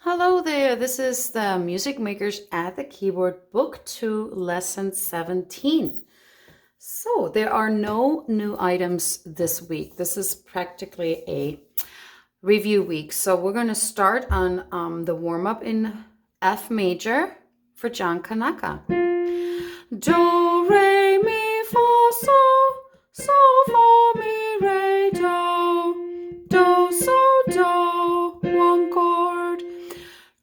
Hello there, this is the Music Makers at the Keyboard, Book 2, Lesson 17. So there are no new items this week. This is practically a review week. So we're going to start on the warm-up in F major for John Kanaka. Do, re, mi, fa, sol, fa, mi, re, do, so, do, one chord.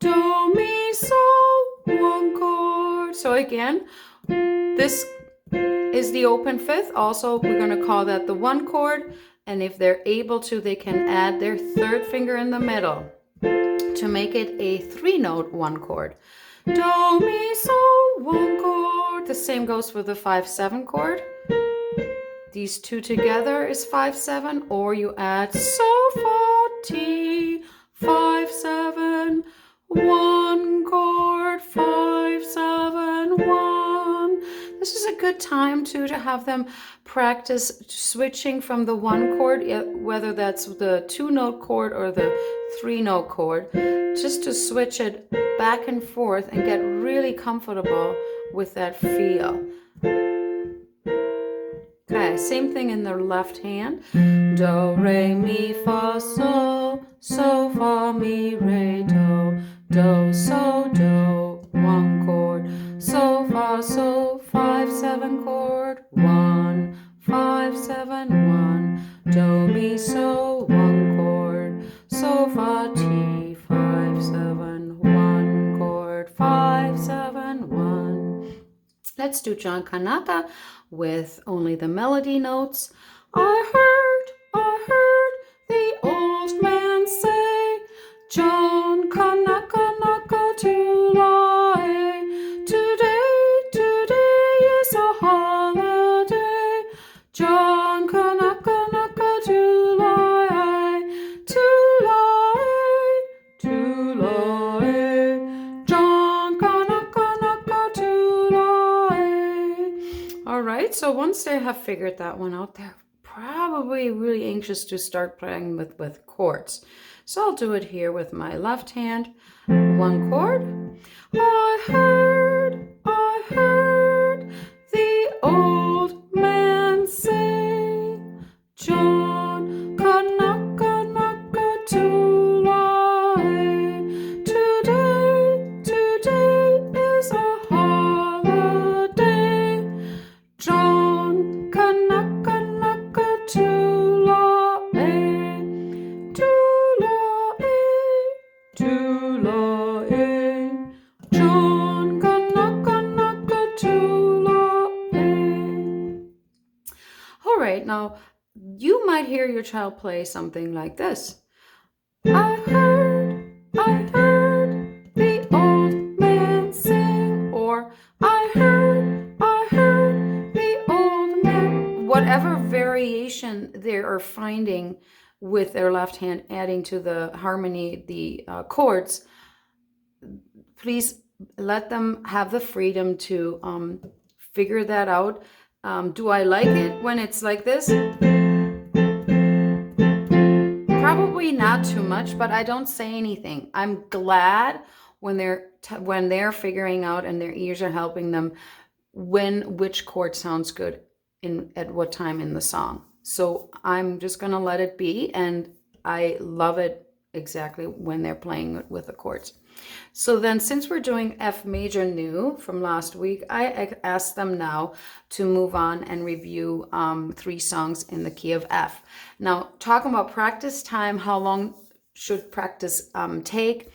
Do, mi, sol, one chord. So again, this is the open fifth. Also, we're going to call that the one chord. And if they're able to, they can add their third finger in the middle to make it a 3-note one chord. Do, mi, sol, one chord. The same goes for the 5-7 chord. These two together is 5-7, or you add so, fa, ti, 5-7, one chord, 5-7, 1. This is a good time too to have them practice switching from the one chord, whether that's the 2-note chord or the 3-note chord, just to switch it back and forth and get really comfortable with that feel. Okay, same thing in the left hand. Do, re, mi, fa, sol, so, fa, mi, re, do, so, do, one chord, so, fa, so, 5-7 chord, 1, 5-7, 1, do, mi, so, one chord, so, fa, ti, 5-7, 1 chord, 5-7, 1. Let's do John Kanaka with only the melody notes. I heard the old man say, John Kanaka naka to lie. Today is a holiday. John Kanaka naka to lie. To lie. John Kanaka naka to lie. All right, so once they have figured that one out, they're probably really anxious to start playing with chords. So I'll do it here with my left hand. One chord. I heard the old man say, John Kanaka naka to lie. Today is a holiday. John Kanaka naka to lie. To lie. John Kanaka naka to lie. All right, now you might hear your child play something like this. I heard the old man sing, or I heard the old man. Whatever variation they are finding with their left hand, adding to the harmony, the chords, please let them have the freedom to figure that out. Do I like it when it's like this? Probably not too much, but I don't say anything. I'm glad when they're figuring out and their ears are helping them which chord sounds good at what time in the song. So I'm just gonna let it be, and I love it exactly when they're playing with the chords. So then, since we're doing F major new from last week, I asked them now to move on and review 3 songs in the key of F. Now, talking about practice time, how long should practice take?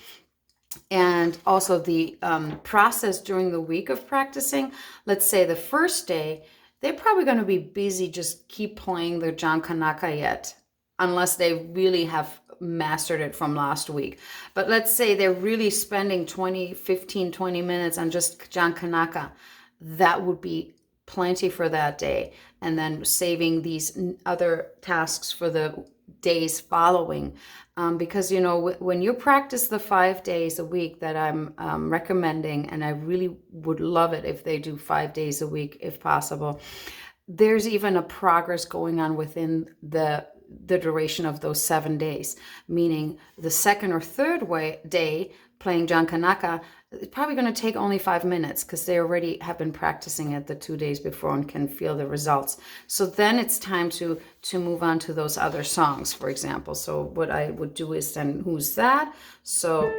And also the process during the week of practicing. Let's say the first day, they're probably going to be busy, just keep playing the John Kanaka yet, unless they really have mastered it from last week. But let's say they're really spending 15, 20 minutes on just John Kanaka. That would be plenty for that day. And then saving these other tasks for the days following. Because, you know, when you practice the 5 days a week that I'm recommending, and I really would love it if they do 5 days a week if possible, there's even a progress going on within the the duration of those 7 days, meaning the second or third day playing John Kanaka, it's probably going to take only 5 minutes because they already have been practicing it the 2 days before and can feel the results. So then it's time to move on to those other songs, for example. So what I would do is then, who's that? So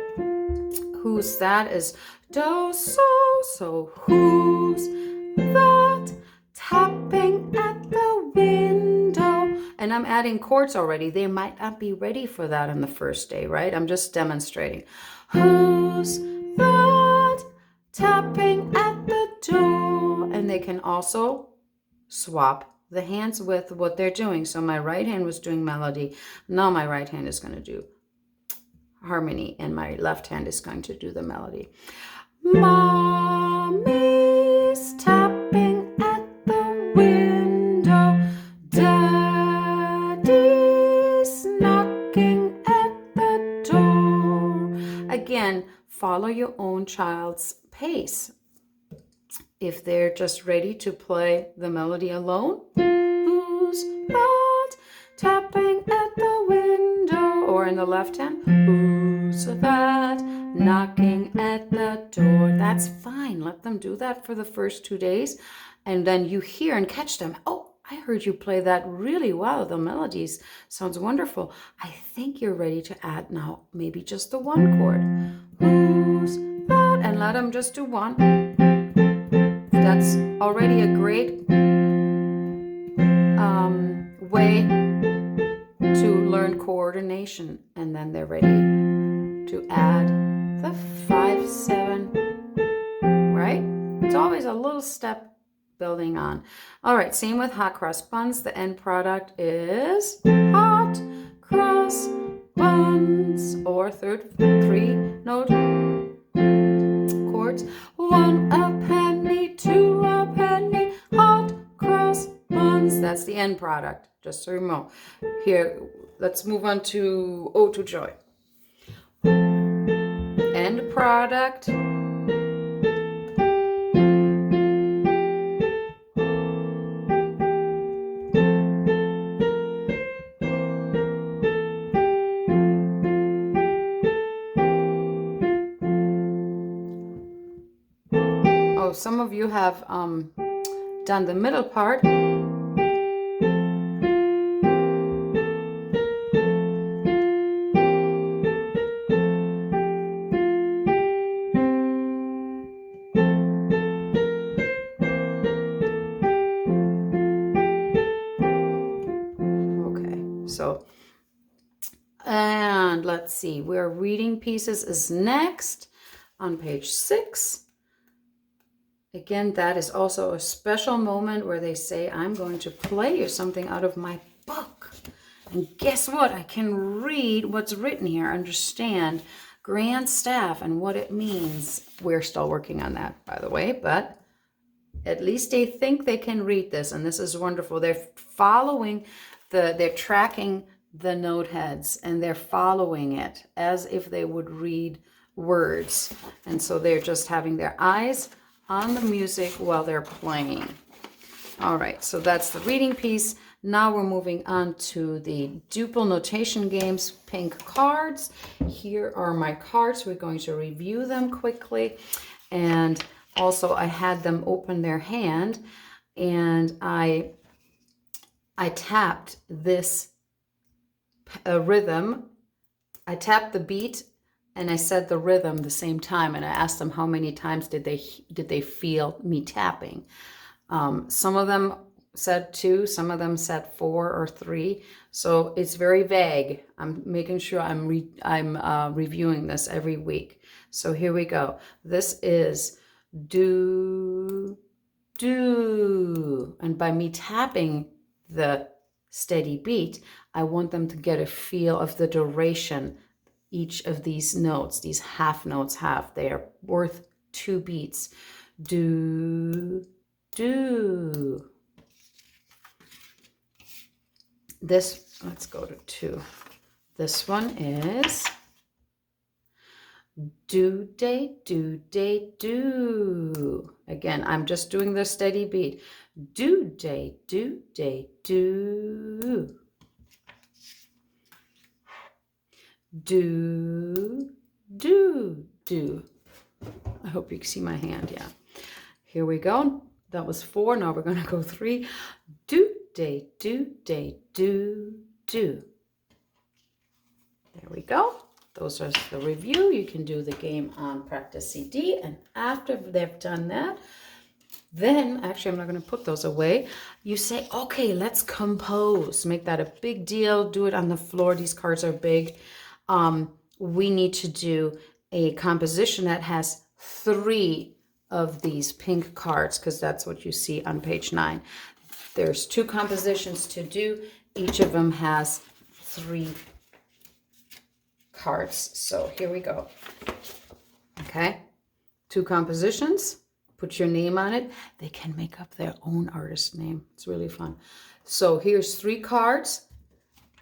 who's that is do, so who's that tapping at the window? And I'm adding chords already. They might not be ready for that on the first day, right? I'm just demonstrating. Who's that tapping at the door? And they can also swap the hands with what they're doing. So my right hand was doing melody. Now my right hand is going to do harmony and my left hand is going to do the melody. Mommy's tapping at the window. Daddy's knocking at the door. Again, follow your own child's pace. If they're just ready to play the melody alone, who's that tapping at the window? Or in the left hand, who's that knocking at the door? That's fine. Let them do that for the first 2 days. And then you hear and catch them. Oh, I heard you play that really well. The melodies sounds wonderful. I think you're ready to add now maybe just the one chord. Who's that? And let them just do one. That's already a great way to learn coordination. And then they're ready to add the 5, 7, right? It's always a little step building on. All right, same with hot cross buns. The end product is hot cross buns, or 3-note chords. 1 a penny, 2 a penny, hot cross buns. That's the end product, just so you know. Here, let's move on to Ode to Joy. End product. Oh, some of you have done the middle part. So, and let's see, where reading pieces is next on page 6. Again, that is also a special moment where they say, I'm going to play you something out of my book. And guess what? I can read what's written here, understand grand staff and what it means. We're still working on that, by the way, but at least they think they can read this, and this is wonderful. They're following they're tracking the note heads, and they're following it as if they would read words. And so they're just having their eyes on the music while they're playing. All right, so that's the reading piece. Now we're moving on to the Duple notation games, pink cards. Here are my cards. We're going to review them quickly. And also I had them open their hand, and I tapped this rhythm. I tapped the beat and I said the rhythm the same time, and I asked them how many times did they feel me tapping. Some of them said 2, some of them said 4 or 3. So it's very vague. I'm making sure I'm reviewing this every week. So here we go. This is do, do. And by me tapping the steady beat, I want them to get a feel of the duration each of these notes, these half notes have. They are worth 2 beats. Do, do. This, let's go to 2. This one is do, day, do, day, do. Again, I'm just doing the steady beat. Do, day, do, day, do. do, do, do. I hope you can see my hand, yeah. Here we go. That was 4, now we're gonna go 3. Do, day, do, day, do, do. There we go. Those are the review. You can do the game on practice CD, and after they've done that, then, actually, I'm not going to put those away. You say, okay, let's compose. Make that a big deal. Do it on the floor. These cards are big. We need to do a composition that has 3 of these pink cards, because that's what you see on page 9. There's 2 compositions to do. Each of them has 3 cards. So here we go. Okay, 2 compositions. Put your name on it. They can make up their own artist name. It's really fun. So here's 3 cards,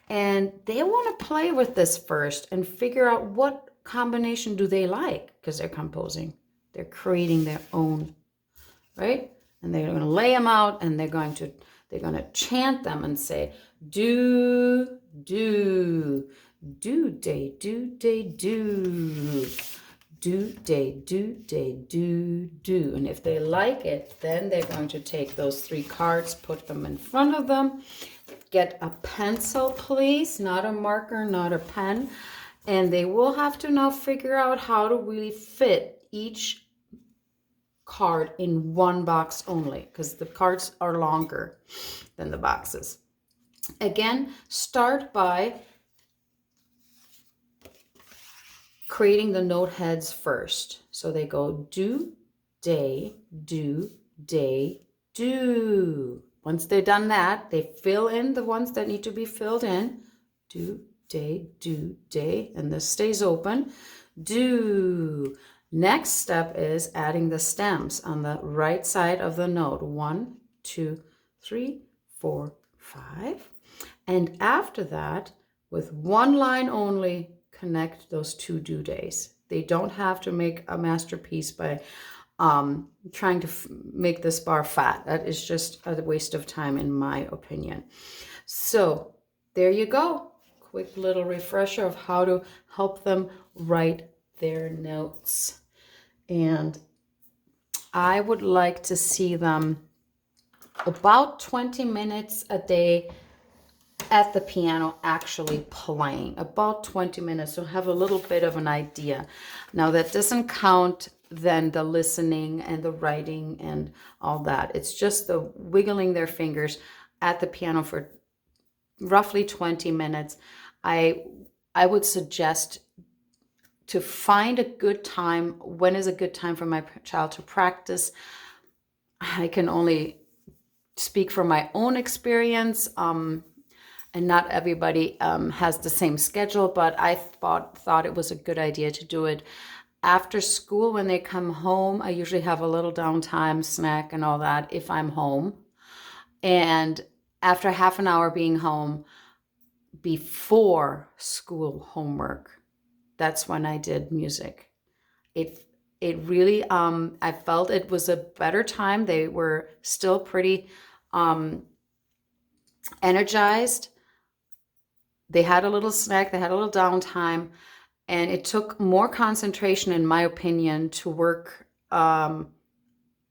and they want to play with this first and figure out what combination do they like, because they're composing. They're creating their own, right? And they're going to lay them out, and they're going to chant them and say, do, do, do, day, do, day, do. Do, day, do, day, do, do. And if they like it, then they're going to take those 3 cards, put them in front of them. Get a pencil, please, not a marker, not a pen. And they will have to now figure out how to really fit each card in one box only, because the cards are longer than the boxes. Again, start by creating the note heads first. So they go do, day, do, day, do. Once they've done that, they fill in the ones that need to be filled in. Do, day, and this stays open. Do. Next step is adding the stems on the right side of the note. 1, 2, 3, 4, 5. And after that, with 1 line only, connect those 2 due days. They don't have to make a masterpiece by trying to make this bar fat. That is just a waste of time, in my opinion. So there you go. Quick little refresher of how to help them write their notes. And I would like to see them about 20 minutes a day at the piano actually playing, about 20 minutes, so have a little bit of an idea. Now that doesn't count then the listening and the writing and all that. It's just the wiggling their fingers at the piano for roughly 20 minutes. I would suggest to find a good time. When is a good time for my child to practice? I can only speak from my own experience. And not everybody has the same schedule, but I thought it was a good idea to do it after school when they come home. I usually have a little downtime, snack and all that if I'm home. And after half an hour being home before school homework, that's when I did music. It really, I felt it was a better time. They were still pretty energized. They had a little snack, they had a little downtime, and it took more concentration, in my opinion, to work on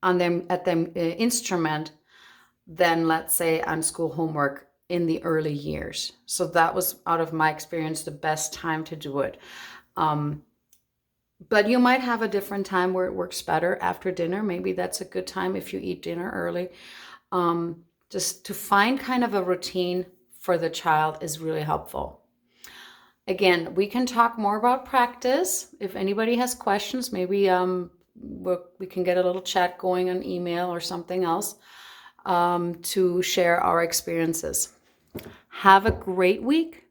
them at the instrument than, let's say, on school homework in the early years. So that was, out of my experience, the best time to do it. But you might have a different time where it works better after dinner. Maybe that's a good time if you eat dinner early. Just to find kind of a routine for the child is really helpful. Again, we can talk more about practice. If anybody has questions, maybe we can get a little chat going on email or something else to share our experiences. Have a great week.